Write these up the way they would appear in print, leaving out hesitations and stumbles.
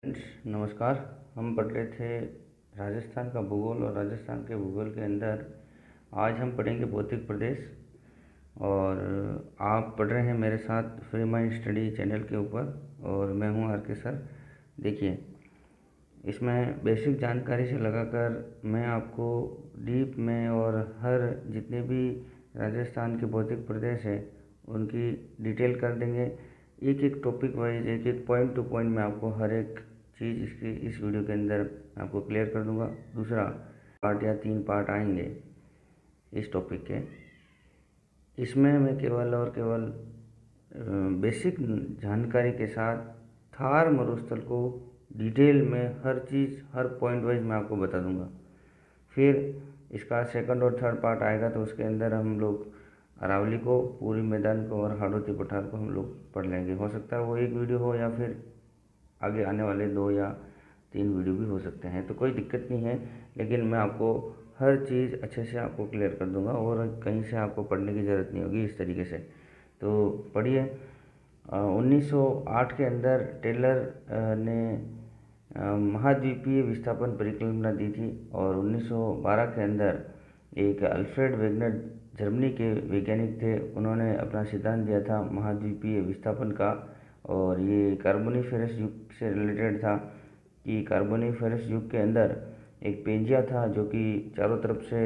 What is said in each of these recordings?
नमस्कार। हम पढ़ रहे थे राजस्थान का भूगोल और राजस्थान के भूगोल के अंदर आज हम पढ़ेंगे भौतिक प्रदेश। और आप पढ़ रहे हैं मेरे साथ फ्री माइंड स्टडी चैनल के ऊपर और मैं हूं आर के सर। देखिए, इसमें बेसिक जानकारी से लगाकर मैं आपको डीप में और हर जितने भी राजस्थान के भौतिक प्रदेश है उनकी डिटेल कर देंगे। एक एक टॉपिक वाइज, एक एक पॉइंट टू पॉइंट मैं आपको हर एक चीज़ इस वीडियो के अंदर आपको क्लियर कर दूंगा। दूसरा पार्ट या 3 पार्ट आएंगे इस टॉपिक के। इसमें मैं केवल और केवल बेसिक जानकारी के साथ थार मरुस्थल को डिटेल में हर चीज़ हर पॉइंट वाइज मैं आपको बता दूंगा। फिर इसका सेकंड और थर्ड पार्ट आएगा तो उसके अंदर हम लोग अरावली को, पूरी मैदान को और हाड़ौती पठार को हम लोग पढ़ लेंगे। हो सकता है वो एक वीडियो हो या फिर आगे आने वाले 2 या 3 वीडियो भी हो सकते हैं, तो कोई दिक्कत नहीं है। लेकिन मैं आपको हर चीज़ अच्छे से आपको क्लियर कर दूंगा और कहीं से आपको पढ़ने की ज़रूरत नहीं होगी इस तरीके से। तो पढ़िए। 1908 के अंदर टेलर ने महाद्वीपीय विस्थापन परिकल्पना दी थी और 1912 के अंदर एक अल्फ्रेड वेगनर जर्मनी के वैज्ञानिक थे, उन्होंने अपना सिद्धांत दिया था महाद्वीपीय विस्थापन का। और ये कार्बोनिफेरस युग से रिलेटेड था कि कार्बोनिफेरस युग के अंदर एक पेंजिया था जो कि चारों तरफ से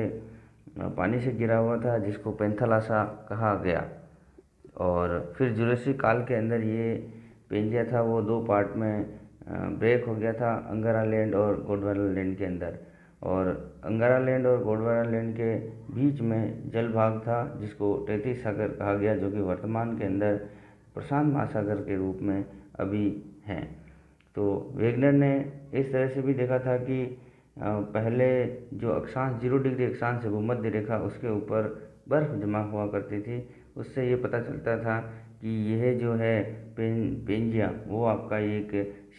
पानी से घिरा हुआ था, जिसको पेंथालासा कहा गया। और फिर जुरासिक काल के अंदर ये पेंजिया था वो 2 पार्ट में ब्रेक हो गया था, अंगारा लैंड और गोंडवाना लैंड के अंदर। और अंगारा लैंड और गोंडवाना लैंड के बीच में जल भाग था जिसको तैतीस सागर कहा गया, जो कि वर्तमान के अंदर प्रशांत महासागर के रूप में अभी हैं। तो वेगनर ने इस तरह से भी देखा था कि पहले जो अक्षांश 0 डिग्री अक्षांश है भूमध्य रेखा, उसके ऊपर बर्फ जमा हुआ करती थी। उससे ये पता चलता था कि यह जो है पेंजिया वो आपका एक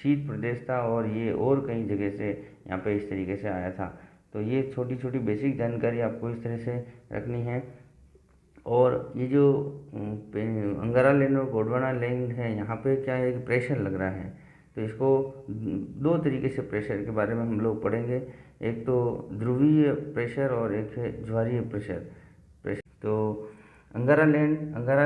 शीत प्रदेश था और ये और कई जगह से यहाँ पे इस तरीके से आया था। तो ये छोटी छोटी बेसिक जानकारी आपको इस तरह से रखनी है। और ये जो अंगारा लैंड और गोंडवाना लैंड है, यहाँ पे क्या है, एक प्रेशर लग रहा है। तो इसको 2 तरीके से प्रेशर के बारे में हम लोग पढ़ेंगे। एक तो ध्रुवीय प्रेशर और एक है ज्वारीय प्रेशर। तो अंगारा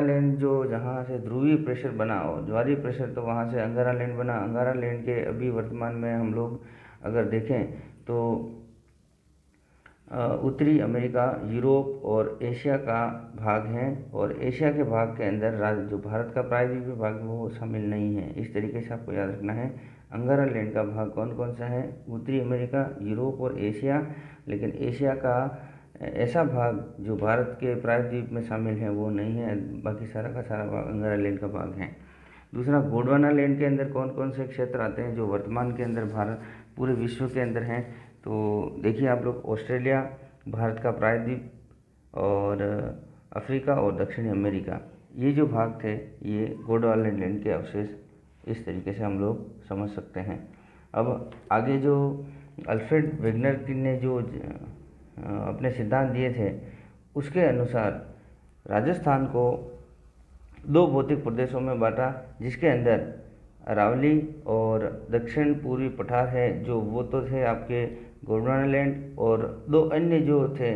लैंड जो जहाँ से ध्रुवीय प्रेशर बना और ज्वारीय प्रेशर तो वहाँ से अंगारा लैंड बना। अंगारा लैंड के अभी वर्तमान में हम लोग अगर देखें तो उत्तरी अमेरिका, यूरोप और एशिया का भाग है। और एशिया के भाग के अंदर जो भारत का प्रायद्वीपीय भाग है वो शामिल नहीं है। इस तरीके से आपको याद रखना है। अंगारा लैंड का भाग कौन कौन सा है? उत्तरी अमेरिका, यूरोप और एशिया। लेकिन एशिया का ऐसा भाग जो भारत के प्रायद्वीप में शामिल है वो नहीं है, बाकी सारा का सारा भाग अंगारा लैंड का भाग है। दूसरा, गोंडवाना लैंड के अंदर कौन कौन से क्षेत्र आते हैं जो वर्तमान के अंदर भारत पूरे विश्व के अंदर हैं? तो देखिए आप लोग, ऑस्ट्रेलिया, भारत का प्रायद्वीप और अफ्रीका और दक्षिणी अमेरिका, ये जो भाग थे ये गोंडवाना लैंड के अवशेष इस तरीके से हम लोग समझ सकते हैं। अब आगे जो अल्फ्रेड वेगनर ने जो अपने सिद्धांत दिए थे उसके अनुसार राजस्थान को 2 भौतिक प्रदेशों में बांटा, जिसके अंदर अरावली और दक्षिण पूर्वी पठार है जो वो तो थे आपके गोंडवाना लैंड, और 2 अन्य जो थे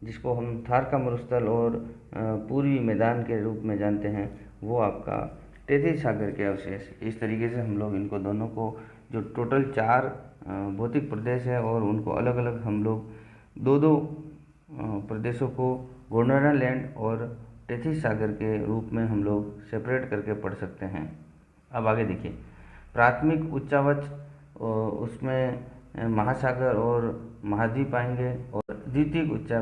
जिसको हम थार का मरुस्थल और पूर्वी मैदान के रूप में जानते हैं वो आपका तैतीस सागर के अवशेष। इस तरीके से हम लोग इनको दोनों को, जो टोटल 4 भौतिक प्रदेश है और उनको अलग अलग हम लोग 2-2 प्रदेशों को गोंडवाना लैंड और तैतीस सागर के रूप में हम लोग सेपरेट करके पढ़ सकते हैं। अब आगे देखिए, प्राथमिक उच्चावच उसमें महासागर और महाद्वीप आएंगे, और द्वितीयक उच्चा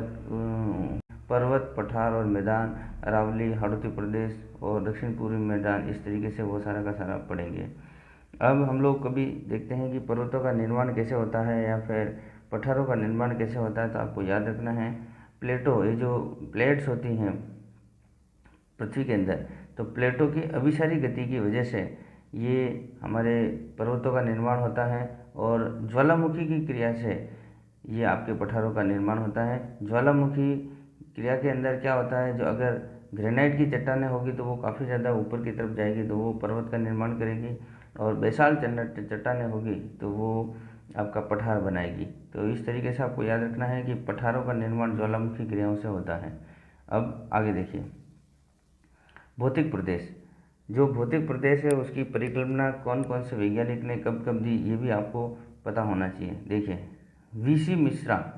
पर्वत, पठार और मैदान, अरावली, हाड़ौती प्रदेश और दक्षिण पूर्वी मैदान, इस तरीके से वो सारा का सारा पढ़ेंगे। अब हम लोग कभी देखते हैं कि पर्वतों का निर्माण कैसे होता है या फिर पठारों का निर्माण कैसे होता है, तो आपको याद रखना है प्लेटो, ये जो प्लेट्स होती हैं पृथ्वी के अंदर, तो प्लेटों की अभिसारी गति की वजह से ये हमारे पर्वतों का निर्माण होता है। और ज्वालामुखी की क्रिया से ये आपके पठारों का निर्माण होता है। ज्वालामुखी क्रिया के अंदर क्या होता है, जो अगर ग्रेनाइट की चट्टानें होगी तो वो काफ़ी ज़्यादा ऊपर की तरफ जाएगी तो वो पर्वत का निर्माण करेगी। और बेसाल चट्टानें होगी तो वो आपका पठार बनाएगी। तो इस तरीके से आपको याद रखना है कि पठारों का निर्माण ज्वालामुखी क्रियाओं से होता है। अब आगे देखिए, भौतिक प्रदेश। जो भौतिक प्रदेश है उसकी परिकल्पना कौन कौन से वैज्ञानिक ने कब कब दी, ये भी आपको पता होना चाहिए। देखिए, वीसी मिश्रा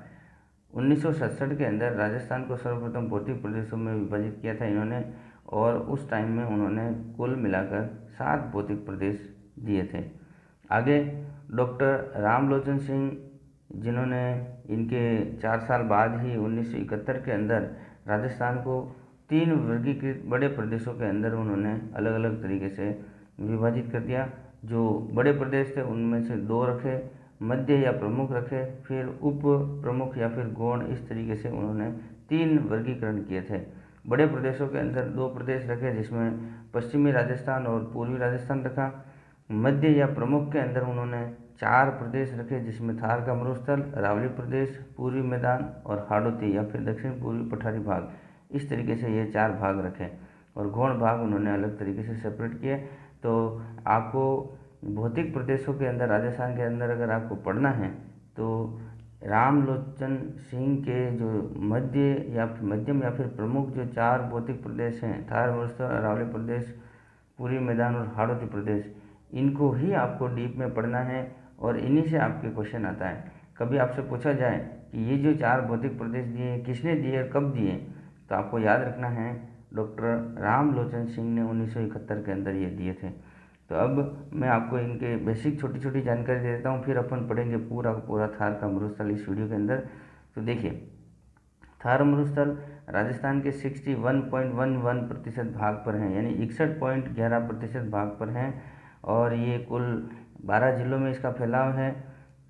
1967 के अंदर राजस्थान को सर्वप्रथम भौतिक प्रदेशों में विभाजित किया था इन्होंने, और उस टाइम में उन्होंने कुल मिलाकर 7 भौतिक प्रदेश दिए थे। आगे डॉक्टर रामलोचन सिंह, जिन्होंने इनके 4 साल बाद ही 1971 के अंदर राजस्थान को 3 वर्गीकृत बड़े प्रदेशों के अंदर उन्होंने अलग अलग तरीके से विभाजित कर दिया। जो बड़े प्रदेश थे उनमें से 2 रखे, मध्य या प्रमुख रखे, फिर उप प्रमुख या फिर गौण, इस तरीके से उन्होंने 3 वर्गीकरण किए थे। बड़े प्रदेशों के अंदर 2 प्रदेश रखे जिसमें पश्चिमी राजस्थान और पूर्वी राजस्थान रखा। मध्य या प्रमुख के अंदर उन्होंने 4 प्रदेश रखे जिसमें थार का मरुस्थल, अरावली प्रदेश, पूर्वी मैदान और हाड़ौती या फिर दक्षिण पूर्वी पठारी भाग, इस तरीके से ये 4 भाग रखे, और गौण भाग उन्होंने अलग तरीके से सेपरेट किए। तो आपको भौतिक प्रदेशों के अंदर राजस्थान के अंदर अगर आपको पढ़ना है तो रामलोचन सिंह के जो मध्यम या फिर प्रमुख जो 4 भौतिक प्रदेश हैं, थार मरुस्थल, अरावली प्रदेश, पूर्वी मैदान और हाड़ौती प्रदेश, इनको ही आपको डीप में पढ़ना है और इन्हीं से आपके क्वेश्चन आता है। कभी आपसे पूछा जाए कि ये जो 4 भौतिक प्रदेश दिए किसने दिए और कब दिए, तो आपको याद रखना है डॉक्टर रामलोचन सिंह ने 1971 के अंदर ये दिए थे। तो अब मैं आपको इनके बेसिक छोटी छोटी जानकारी दे देता हूँ, फिर अपन पढ़ेंगे पूरा पूरा थार का मरुस्थल इस वीडियो के अंदर। तो देखिए, थार मरुस्थल राजस्थान के 61.11% भाग पर हैं, यानी 61.11% भाग पर हैं, और ये कुल 12 जिलों में इसका फैलाव है।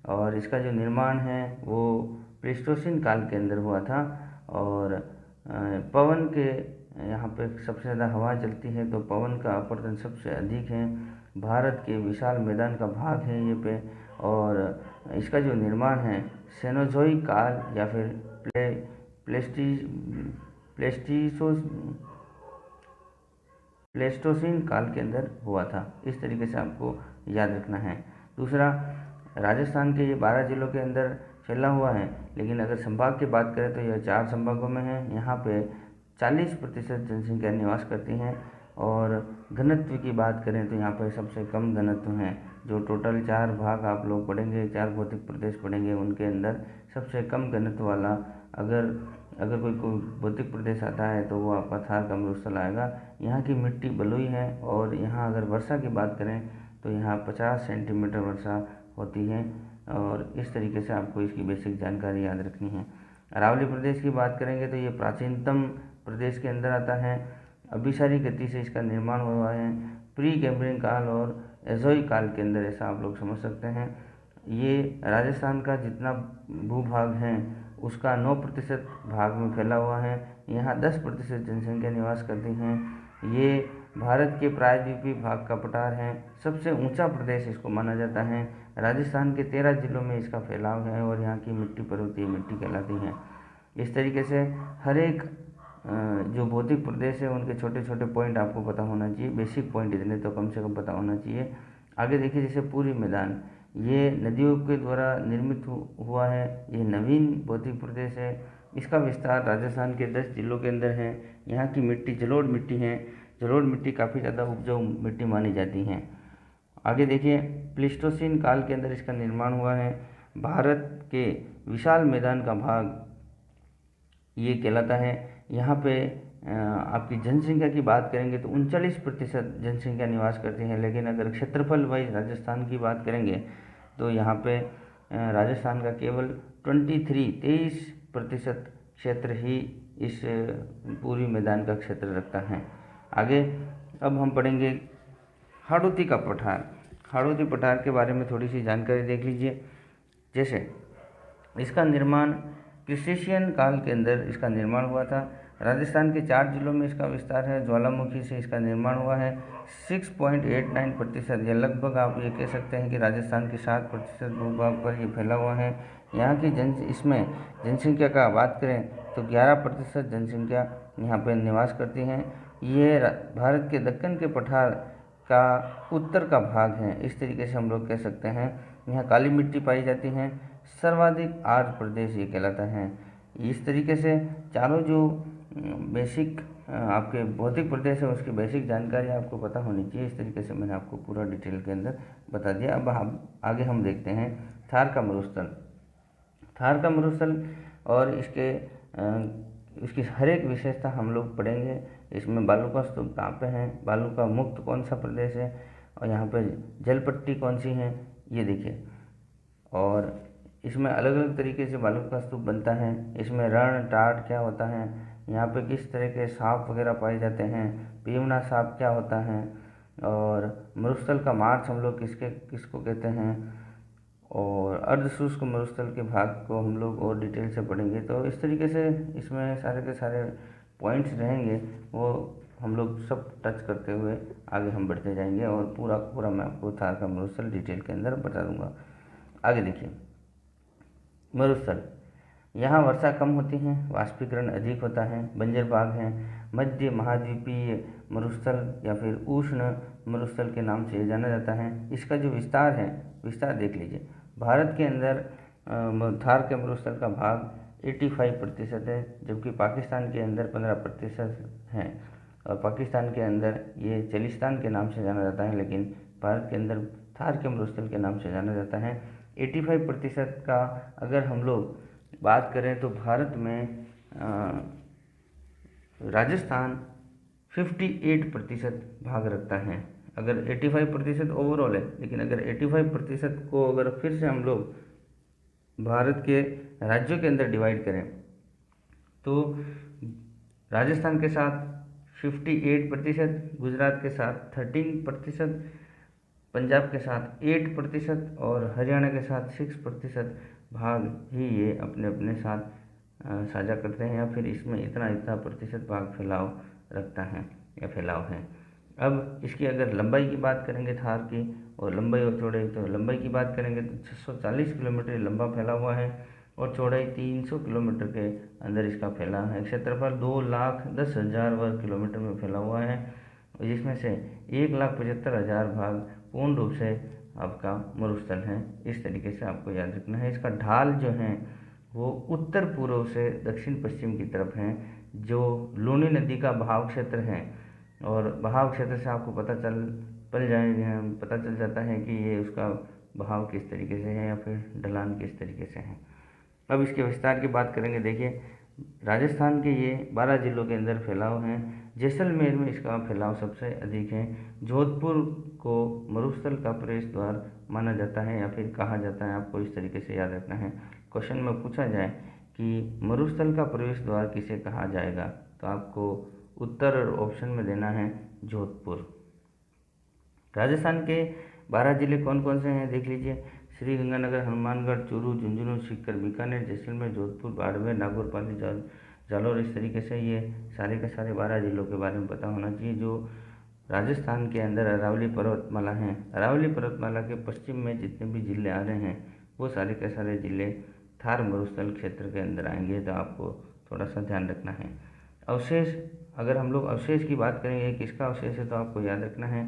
और इसका जो निर्माण है वो प्लीस्टोसीन काल के अंदर हुआ था। और पवन के यहाँ पे सबसे ज़्यादा हवा चलती है, तो पवन का आवर्तन सबसे अधिक है। भारत के विशाल मैदान का भाग है ये पे, और इसका जो निर्माण है सेनोजोइक काल या फिर प्लेस्टोसीन काल के अंदर हुआ था। इस तरीके से आपको याद रखना है। दूसरा, राजस्थान के ये 12 जिलों के अंदर फैला हुआ है, लेकिन अगर संभाग की बात करें तो यह 4 संभागों में है। यहाँ पे 40% जनसंख्या निवास करती हैं, और घनत्व की बात करें तो यहाँ पर सबसे कम घनत्व हैं। जो टोटल 4 भाग आप लोग पढ़ेंगे, 4 भौतिक प्रदेश पढ़ेंगे, उनके अंदर सबसे कम घनत्व वाला अगर कोई भौतिक प्रदेश आता है तो वो आपका थार का मरुस्थल आएगा। यहाँ की मिट्टी बलुई है, और यहाँ अगर वर्षा की बात करें तो यहाँ 50 सेंटीमीटर वर्षा होती है। और इस तरीके से आपको इसकी बेसिक जानकारी याद रखनी है। अरावली प्रदेश की बात करेंगे तो ये प्राचीनतम प्रदेश के अंदर आता है। अभिसारी गति से इसका निर्माण हुआ है प्री कैम्ब्रियन काल और एजोइक काल के अंदर, ऐसा आप लोग समझ सकते हैं। ये राजस्थान का जितना भूभाग है उसका 9% भाग में फैला हुआ है। यहाँ 10% जनसंख्या निवास करती हैं। ये भारत के प्रायद्वीपीय भाग का पठार है। सबसे ऊंचा प्रदेश इसको माना जाता है। राजस्थान के 13 जिलों में इसका फैलाव है, और यहाँ की मिट्टी पर्वतीय मिट्टी कहलाती है। इस तरीके से हर एक जो भौतिक प्रदेश है उनके छोटे छोटे पॉइंट आपको पता होना चाहिए, बेसिक पॉइंट इतने तो कम से कम पता होना चाहिए। आगे देखिए, जैसे पूर्वी मैदान, ये नदियों के द्वारा निर्मित हुआ है। ये नवीन भौतिक प्रदेश है। इसका विस्तार राजस्थान के 10 जिलों के अंदर है। यहाँ की मिट्टी जलोढ़ मिट्टी है। जलोढ़ मिट्टी काफ़ी ज़्यादा उपजाऊ मिट्टी मानी जाती है। आगे देखिए, प्लीस्टोसीन काल के अंदर इसका निर्माण हुआ है। भारत के विशाल मैदान का भाग ये कहलाता है। यहाँ पे आपकी जनसंख्या की बात करेंगे तो 39% जनसंख्या निवास करती है, लेकिन अगर क्षेत्रफल वाइज राजस्थान की बात करेंगे तो यहाँ पे राजस्थान का केवल 23% क्षेत्र ही इस पूर्वी मैदान का क्षेत्र रखता है। आगे अब हम पढ़ेंगे हाड़ौती का पठार। हाड़ौती पठार के बारे में थोड़ी सी जानकारी देख लीजिए। जैसे इसका निर्माण क्रिस्टेशियन काल के अंदर इसका निर्माण हुआ था। राजस्थान के 4 जिलों में इसका विस्तार है। ज्वालामुखी से इसका निर्माण हुआ है। 6.89%, या लगभग आप ये कह सकते हैं कि राजस्थान के 7% भूभाग पर ये फैला हुआ है। यहाँ की इसमें जनसंख्या का बात करें तो 11% जनसंख्या यहाँ पर निवास करती हैं। ये भारत के दक्कन के पठार का उत्तर का भाग है। इस तरीके से हम लोग कह सकते हैं। यहाँ काली मिट्टी पाई जाती है। सर्वाधिक आर्द्र प्रदेश ये कहलाता है। इस तरीके से चारों जो बेसिक आपके भौतिक प्रदेश है उसकी बेसिक जानकारी आपको पता होनी चाहिए। इस तरीके से मैंने आपको पूरा डिटेल के अंदर बता दिया। अब आगे हम देखते हैं थार का मरुस्थल। थार का मरुस्थल और इसकी हर एक विशेषता हम लोग पढ़ेंगे। इसमें बालू का स्तूप कहाँ पे है, बालू का मुक्त कौन सा प्रदेश है, और यहाँ पे जलपट्टी कौन सी है, ये देखिए। और इसमें अलग अलग तरीके से बालू का स्तूप बनता है। इसमें रण टाट क्या होता है, यहाँ पे किस तरह के सांप वगैरह पाए जाते हैं, पीवना सांप क्या होता है, और मरुस्थल का मार्च हम लोग किसको कहते हैं, और अर्धशुष्क मरुस्थल के भाग को हम लोग और डिटेल से पढ़ेंगे। तो इस तरीके से इसमें सारे के सारे पॉइंट्स रहेंगे, वो हम लोग सब टच करते हुए आगे हम बढ़ते जाएंगे और पूरा पूरा मैं आपको थार का मरुस्थल डिटेल के अंदर बता दूंगा। आगे देखिए, मरुस्थल, यहाँ वर्षा कम होती है, वाष्पीकरण अधिक होता है, बंजर भाग है। मध्य महाद्वीपीय मरुस्थल या फिर उष्ण मरुस्थल के नाम से जाना जाता है। इसका जो विस्तार है, विस्तार देख लीजिए। भारत के अंदर थार के मरुस्थल का भाग 85% है, जबकि पाकिस्तान के अंदर 15% है। और पाकिस्तान के अंदर ये चलिस्तान के नाम से जाना जाता है, लेकिन भारत के अंदर थार के मरुस्थल के नाम से जाना जाता है। 85% का अगर हम लोग बात करें तो भारत में राजस्थान 58% भाग रखता है। अगर 85% ओवरऑल है, लेकिन अगर 85% को अगर फिर से हम लोग भारत के राज्यों के अंदर डिवाइड करें तो राजस्थान के साथ 58%, गुजरात के साथ 13%, पंजाब के साथ 8% और हरियाणा के साथ 6% भाग ही ये अपने अपने साथ साझा करते हैं, या फिर इसमें इतना इतना प्रतिशत भाग फैलाव रखता है या फैलाव है। अब इसकी अगर लंबाई की बात करेंगे थार की, और लंबाई और चौड़ाई, तो लंबाई की बात करेंगे तो 640 किलोमीटर लंबा फैला हुआ है और चौड़ाई 300 किलोमीटर के अंदर इसका फैला है। क्षेत्रफल 2,10,000 वर्ग किलोमीटर में फैला हुआ है, जिसमें से 1,75,000 भाग पूर्ण रूप से आपका मरुस्थल है। इस तरीके से आपको याद रखना है। इसका ढाल जो है वो उत्तर पूर्व से दक्षिण पश्चिम की तरफ है, जो लूनी नदी का बहाव क्षेत्र है। और बहाव क्षेत्र से आपको पता चल जाता है कि ये उसका बहाव किस तरीके से है या फिर ढलान किस तरीके से है। अब इसके विस्तार की बात करेंगे। देखिए, राजस्थान के ये 12 जिलों के अंदर फैलाव है। जैसलमेर में इसका फैलाव सबसे अधिक है। जोधपुर को मरुस्थल का प्रवेश द्वार माना जाता है या फिर कहा जाता है। आपको इस तरीके से याद रखना है। क्वेश्चन में पूछा जाए कि मरुस्थल का प्रवेश द्वार किसे कहा जाएगा, तो आपको उत्तर और ऑप्शन में देना है जोधपुर। राजस्थान के 12 जिले कौन कौन से हैं देख लीजिए। श्रीगंगानगर, हनुमानगढ़, चूरू, झुंझुनू, सीकर, बीकानेर, जैसलमेर, जोधपुर, बाड़मेर, नागौर, पाली, जालौर। इस तरीके से ये सारे के सारे 12 जिलों के बारे में पता होना चाहिए, जो राजस्थान के अंदर अरावली पर्वतमाला है। अरावली पर्वतमाला के पश्चिम में जितने भी जिले आ रहे हैं वो सारे के सारे जिले थार मरुस्थल क्षेत्र के अंदर आएंगे, तो आपको थोड़ा सा ध्यान रखना है। अवशेष, अगर हम लोग अवशेष की बात करेंगे किसका अवशेष है, तो आपको याद रखना है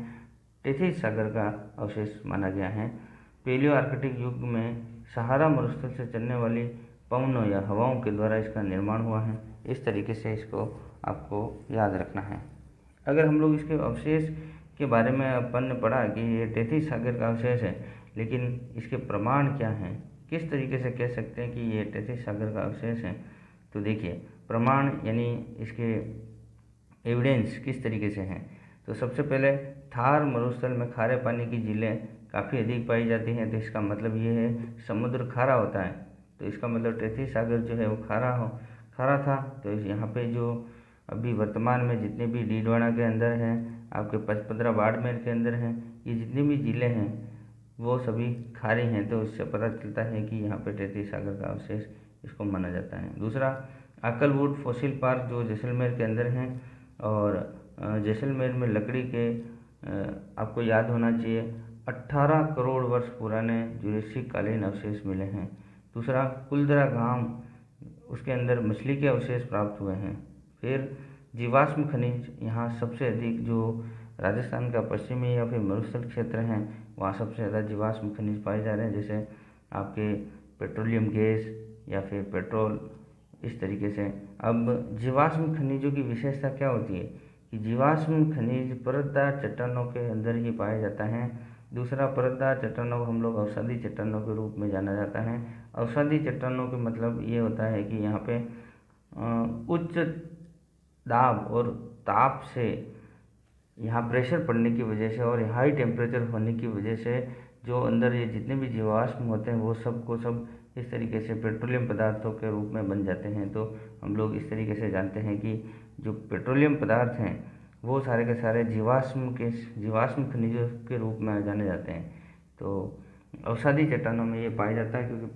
टेथिस सागर का अवशेष माना गया है। पेलियो आर्कटिक युग में सहारा मरुस्थल से चलने वाली पवनों या हवाओं के द्वारा इसका निर्माण हुआ है। इस तरीके से इसको आपको याद रखना है। अगर हम लोग इसके अवशेष के बारे में अपन ने पढ़ा कि ये टेथिस सागर का अवशेष है, लेकिन इसके प्रमाण क्या हैं, किस तरीके से कह सकते हैं कि ये टेथिस सागर का अवशेष है, तो देखिए प्रमाण यानी इसके एविडेंस किस तरीके से हैं। तो सबसे पहले थार मरुस्थल में खारे पानी की झीलें काफ़ी अधिक पाई जाती हैं, तो इसका मतलब ये है समुद्र खारा होता है, तो इसका मतलब टेथिस सागर जो है वो खारा था। तो यहाँ पे जो अभी वर्तमान में जितने भी डीडवाना के अंदर हैं, आपके पचपदरा बाड़मेर के अंदर हैं, ये जितनी भी ज़िले हैं वो सभी खारे हैं, तो इससे पता चलता है कि यहाँ पे टेथिस सागर का अवशेष इसको माना जाता है। दूसरा, आकलवुड फॉसिल पार्क जो जैसलमेर के अंदर हैं, और जैसलमेर में लकड़ी के आपको याद होना चाहिए 18 करोड़ वर्ष पुराने जुरासिक कालीन अवशेष मिले हैं। दूसरा, कुलधरा गांव, उसके अंदर मछली के अवशेष प्राप्त हुए हैं। फिर जीवाश्म खनिज, यहाँ सबसे अधिक जो राजस्थान का पश्चिमी या फिर मरुस्थल क्षेत्र हैं वहाँ सबसे ज़्यादा जीवाश्म खनिज पाए जा रहे हैं, जैसे आपके पेट्रोलियम गैस या फिर पेट्रोल, इस तरीके से। अब जीवाश्म खनिजों की विशेषता क्या होती है कि जीवाश्म खनिज परतदार चट्टानों के अंदर ही पाया जाता है। दूसरा, परतदार चट्टानों को हम लोग अवसादी चट्टानों के रूप में जाना जाता है। अवसादी चट्टानों का मतलब ये होता है कि यहाँ पे उच्च दाब और ताप से यहाँ प्रेशर पड़ने की वजह से और हाई टेम्परेचर होने की वजह से जो अंदर ये जितने भी जीवाश्म होते हैं वो सब इस तरीके से पेट्रोलियम पदार्थों के रूप में बन जाते हैं। तो हम लोग इस तरीके से जानते हैं कि जो पेट्रोलियम पदार्थ हैं वो सारे के सारे जीवाश्म खनिजों के रूप में जाने जाते हैं। तो अवसादी चट्टानों में ये पाया जाता है, क्योंकि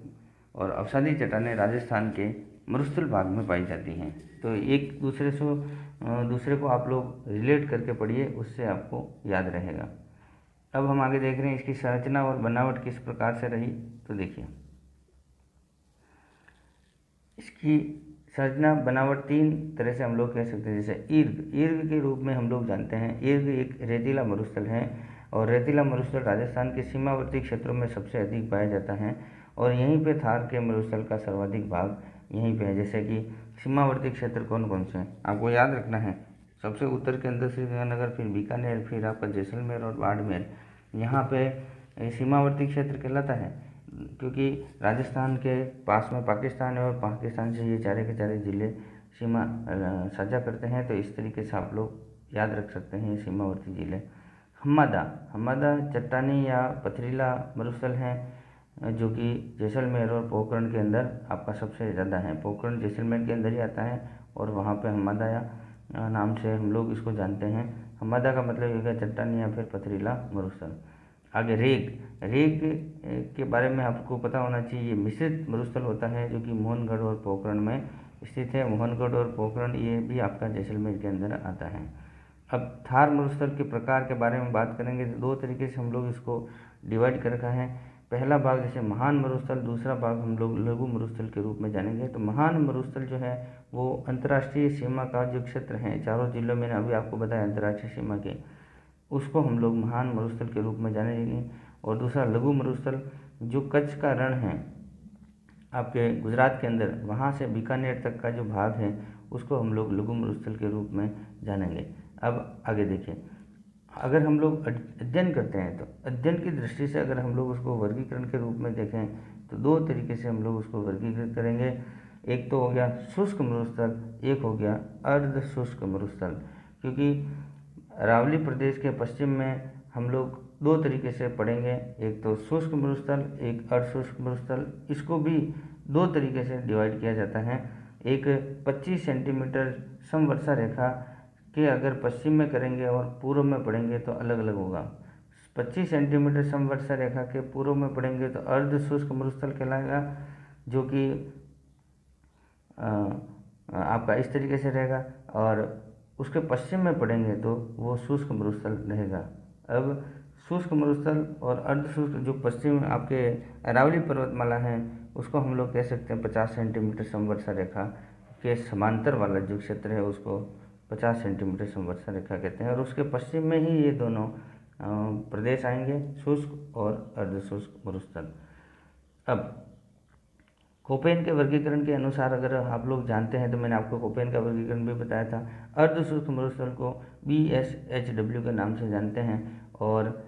और अवसादी चट्टानें राजस्थान के मरुस्थल भाग में पाई जाती हैं। तो एक दूसरे को आप लोग रिलेट करके पढ़िए, उससे आपको याद रहेगा। अब हम आगे देख रहे हैं इसकी संरचना और बनावट किस प्रकार से रही। तो देखिए, इसकी संरचना बनावट तीन तरह से हम लोग कह सकते हैं। जैसे ईर्ग के रूप में हम लोग जानते हैं, ईर्ग एक रेतीला मरुस्थल है और रेतीला मरुस्थल राजस्थान के सीमावर्ती क्षेत्रों में सबसे अधिक पाया जाता है और यहीं पे थार के मरुस्थल का सर्वाधिक भाग यहीं पे है। जैसे कि सीमावर्ती क्षेत्र कौन कौन से हैं आपको याद रखना है। सबसे उत्तर के अंदर श्रीगंगानगर, फिर बीकानेर, फिर आपका जैसलमेर और बाड़मेर, यहाँ पे सीमावर्ती क्षेत्र कहलाता है, क्योंकि राजस्थान के पास में पाकिस्तान है और पाकिस्तान से ये चारे के चारे ज़िले सीमा साझा करते हैं। तो इस तरीके से आप लोग याद रख सकते हैं ये सीमावर्ती ज़िले। हम्मादा चट्टानी या पथरीला मरुस्थल है जो कि जैसलमेर और पोखरण के अंदर आपका सबसे ज़्यादा है। पोखरण जैसलमेर के अंदर ही आता है और वहाँ पे हम्मादा या नाम से हम लोग इसको जानते हैं। हम्मादा का मतलब ये है चट्टानी या फिर पथरीला मरुस्थल। आगे रेग के बारे में आपको पता होना चाहिए। ये मिश्रित मरुस्थल होता है जो कि मोहनगढ़ और पोखरण में स्थित है। मोहनगढ़ और पोखरण ये भी आपका जैसलमेर के अंदर आता है। अब थार मरुस्थल के प्रकार के बारे में बात करेंगे तो दो तरीके से हम लोग इसको डिवाइड कर रखा है। पहला भाग जैसे महान मरुस्थल, दूसरा भाग हम लोग लघु मरुस्थल के रूप में जानेंगे। तो महान मरुस्थल जो है वो अंतर्राष्ट्रीय सीमा का जो क्षेत्र है, चारों जिलों में अभी आपको बताया अंतर्राष्ट्रीय सीमा के, उसको हम लोग महान मरुस्थल के रूप में जानेंगे। और दूसरा लघु मरुस्थल जो कच्छ का रण है आपके गुजरात के अंदर, वहाँ से बीकानेर तक का जो भाग है उसको हम लोग लघु मरुस्थल के रूप में जानेंगे। अब आगे देखिए, अगर हम लोग अध्ययन करते हैं तो अध्ययन की दृष्टि से अगर हम लोग उसको वर्गीकरण के रूप में देखें तो दो तरीके से हम लोग उसको वर्गीकृत करेंगे। एक तो हो गया शुष्क मरुस्थल, एक हो गया अर्ध शुष्क मरुस्थल। क्योंकि अरावली प्रदेश के पश्चिम में हम लोग दो तरीके से पढ़ेंगे, एक तो शुष्क मरुस्थल, एक अर्धशुष्क मरुस्थल। इसको भी दो तरीके से डिवाइड किया जाता है। एक 25 सेंटीमीटर समवर्षा रेखा के अगर पश्चिम में करेंगे और पूर्व में पढ़ेंगे तो अलग अलग होगा। 25 सेंटीमीटर समवर्षा रेखा के पूर्व में पढ़ेंगे तो अर्ध शुष्क मरुस्थल कहलाएगा, जो कि आपका इस तरीके से रहेगा, और उसके पश्चिम में पढ़ेंगे तो वो शुष्क मरुस्थल रहेगा। अब शुष्क मरुस्थल और अर्ध शुष्क जो पश्चिम आपके अरावली पर्वतमाला है उसको हम लोग कह सकते हैं 50 सेंटीमीटर समवर्षा रेखा के समांतर वाला जो क्षेत्र है उसको 50 सेंटीमीटर समवर्षा रेखा कहते हैं। और उसके पश्चिम में ही ये दोनों प्रदेश आएंगे, शुष्क और अर्ध शुष्क मरुस्थल। अब कोपेन के वर्गीकरण के अनुसार अगर आप लोग जानते हैं तो मैंने आपको कोपेन का वर्गीकरण भी बताया था। अर्ध शुष्क मरुस्थल को BSHW के नाम से जानते हैं और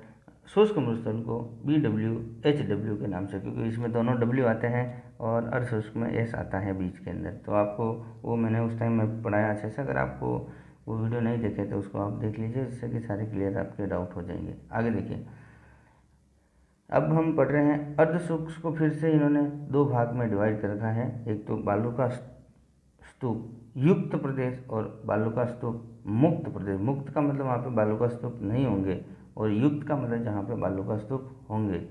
शुष्क मरुस्थल को BWHW के नाम से, क्योंकि इसमें दोनों W आते हैं और अर्ध शुष्क में S आता है बीच के अंदर। तो आपको वो मैंने उस टाइम में पढ़ाया अच्छे से। अगर आपको वो वीडियो नहीं देखे तो उसको आप देख लीजिए, जिससे कि सारे क्लियर आपके डाउट हो जाएंगे। आगे देखिए, अब हम पढ़ रहे हैं अर्ध शुष्क को। फिर से इन्होंने दो भाग में डिवाइड कर रखा है, एक तो बालू का स्तूप युक्त प्रदेश और बालू का स्तूप मुक्त प्रदेश। मुक्त का मतलब वहाँ पे बालू का स्तूप नहीं होंगे और युक्त का मतलब जहाँ पे बालू का स्तूप होंगे।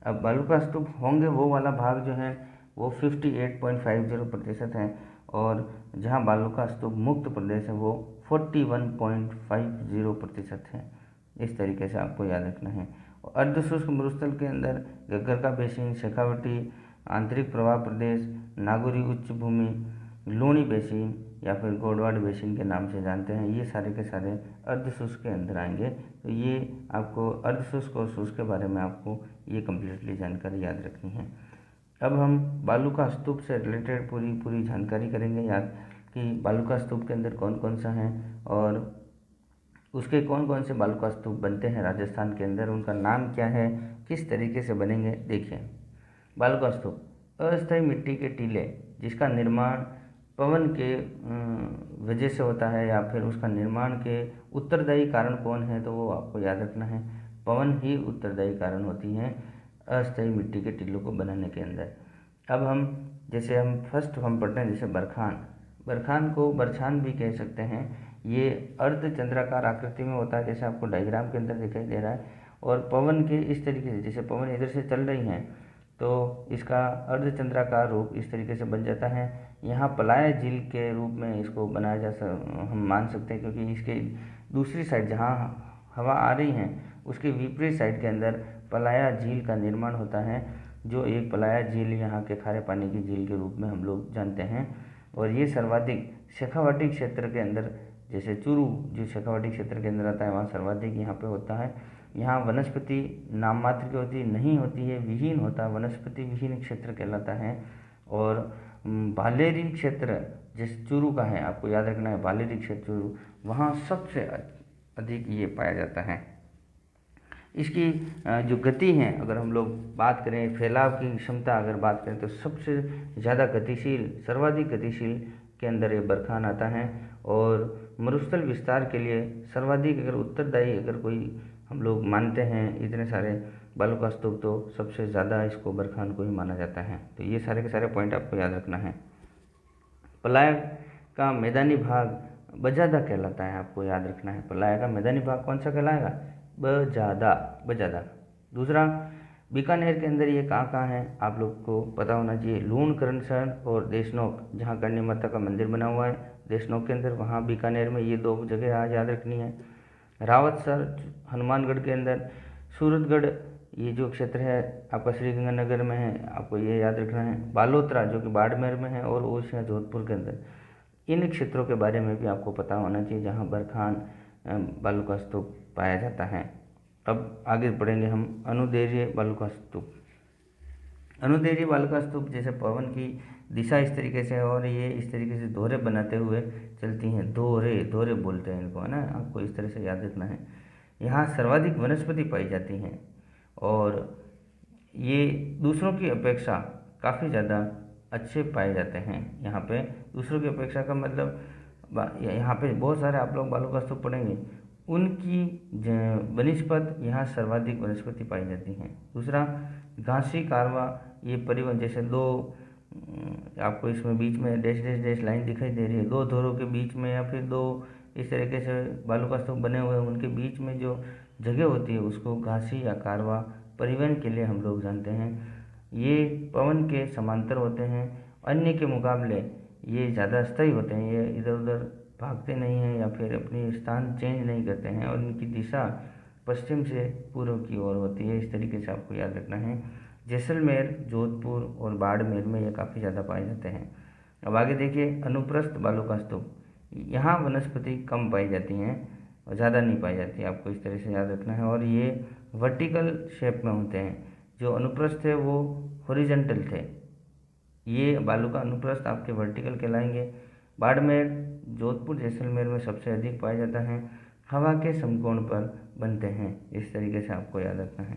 अब बालू का स्तूप होंगे वो वाला भाग जो है वो 58.50% है और जहाँ बालू का स्तूप मुक्त प्रदेश है वो 41.50% है। इस तरीके से आपको याद रखना है। अर्ध शुष्क मरुस्थल के अंदर गग्गर का बेसिन, शेखावटी, आंतरिक प्रवाह प्रदेश, नागौरी उच्च भूमि, लूणी बेसिन या फिर गोडवाड बेसिन के नाम से जानते हैं, ये सारे के सारे अर्ध शुष्क के अंदर आएंगे। तो ये आपको अर्ध शुष्क और शुष्क के बारे में आपको ये कम्प्लीटली जानकारी याद रखनी है। अब हम बालू का स्तूप से रिलेटेड पूरी जानकारी करेंगे याद कि बालू का स्तूप के अंदर कौन कौन सा है और उसके कौन कौन से बालू का स्तूप बनते हैं राजस्थान के अंदर, उनका नाम क्या है, किस तरीके से बनेंगे। देखिए, बालू का स्तूप अस्थायी मिट्टी के टीले जिसका निर्माण पवन के वजह से होता है या फिर उसका निर्माण के उत्तरदायी कारण कौन है, तो वो आपको याद रखना है, पवन ही उत्तरदायी कारण होती हैं अस्थायी मिट्टी के टीलों को बनाने के अंदर। अब हम जैसे हम फर्स्ट हम पढ़ते हैं जैसे बरखान को बरछान भी कह सकते हैं। ये अर्ध चंद्राकार आकृति में होता है जैसे आपको डायग्राम के अंदर दिखाई दे रहा है, और पवन के इस तरीके से जैसे पवन इधर से चल रही हैं तो इसका अर्ध चंद्राकार रूप इस तरीके से बन जाता है। यहाँ पलाया झील के रूप में इसको बनाया हम मान सकते हैं, क्योंकि इसके दूसरी साइड जहाँ हवा आ रही है उसके विपरीत साइड के अंदर पलाया झील का निर्माण होता है, जो एक पलाया झील यहाँ के खारे पानी की झील के रूप में हम लोग जानते हैं। और ये सर्वाधिक शेखावाटी क्षेत्र के अंदर, जैसे चूरू जो शेखावाटी क्षेत्र के अंदर आता है वहाँ सर्वाधिक यहाँ पे होता है। यहाँ वनस्पति नाम मात्र की होती नहीं होती है, विहीन होता है, वनस्पति विहीन क्षेत्र कहलाता है। और बालेरी क्षेत्र जैसे चूरू का है, आपको याद रखना है बालेरी क्षेत्र चूरू, वहाँ सबसे अधिक ये पाया जाता है। इसकी जो गति है, अगर हम लोग बात करें फैलाव की क्षमता अगर बात करें तो सबसे ज़्यादा गतिशील, सर्वाधिक गतिशील के अंदर ये बरखान आता है। और मरुस्थल विस्तार के लिए सर्वाधिक अगर उत्तरदायी अगर कोई हम लोग मानते हैं इतने सारे बालू का स्तूप, तो सबसे ज़्यादा इसको बरखान को ही माना जाता है। तो ये सारे के सारे पॉइंट आपको याद रखना है। पलाया का मैदानी भाग बजादा कहलाता है, आपको याद रखना है। पलाया का मैदानी भाग कौन सा कहलाएगा, बजादा। दूसरा, बीकानेर के अंदर ये कहाँ है आप लोग को पता होना चाहिए, लूणकरणसर और देशनोक, जहाँ करणी माता का मंदिर बना हुआ है देशनोक के अंदर, वहाँ बीकानेर में ये दो जगह आज याद रखनी है। रावतसर हनुमानगढ़ के अंदर, सूरतगढ़ ये जो क्षेत्र है आपका श्रीगंगानगर में है, आपको ये याद रखना है। बालोतरा जो कि बाड़मेर में है, और ओसिया जोधपुर के अंदर। इन क्षेत्रों के बारे में भी आपको पता होना चाहिए जहाँ बरखान बालू का स्तूप पाया जाता है। अब आगे बढ़ेंगे हम अनुदैर्घ्य बालू का स्तूप। अनुदैर्घ्य बालू का स्तूप जैसे पवन की दिशा इस तरीके से है और ये इस तरीके से दोहरे बनाते हुए चलती हैं, दोहरे बोलते हैं इनको, है ना, आपको इस तरह से याद रखना है। यहाँ सर्वाधिक वनस्पति पाई जाती हैं और ये दूसरों की अपेक्षा काफ़ी ज़्यादा अच्छे पाए जाते हैं। यहाँ पे दूसरों की अपेक्षा का मतलब यहाँ पे बहुत सारे आप लोग बालू का स्तूप पढ़ेंगे, उनकी वनस्पत यहाँ सर्वाधिक वनस्पति पाई जाती हैं। दूसरा, घासी कारवा, ये परिवहन जैसे दो आपको इसमें बीच में डैश डैश डैश लाइन दिखाई दे रही है, दो धोरों के बीच में या फिर दो इस तरीके से बालू का स्तूप बने हुए हैं, उनके बीच में जो जगह होती है उसको घासी या कारवा परिवहन के लिए हम लोग जानते हैं। ये पवन के समांतर होते हैं, अन्य के मुकाबले ये ज़्यादा स्थायी होते हैं, ये इधर उधर भागते नहीं हैं या फिर अपनी स्थान चेंज नहीं करते हैं, और इनकी दिशा पश्चिम से पूर्व की ओर होती है। इस तरीके से आपको याद रखना है। जैसलमेर, जोधपुर और बाड़मेर में ये काफ़ी ज़्यादा पाए जाते हैं। अब आगे देखिए, अनुप्रस्थ बालू का स्तूप, यहाँ वनस्पति कम पाई जाती हैं और ज़्यादा नहीं पाई जाती, आपको इस तरह से याद रखना है। और ये वर्टिकल शेप में होते हैं, जो अनुप्रस्थ थे वो हॉरिजॉन्टल थे, ये बालू का अनुप्रस्थ आपके वर्टिकल कहलाएंगे। बाड़मेर, जोधपुर, जैसलमेर में सबसे अधिक पाया जाता है, हवा के समकोण पर बनते हैं, इस तरीके से आपको याद रखना है।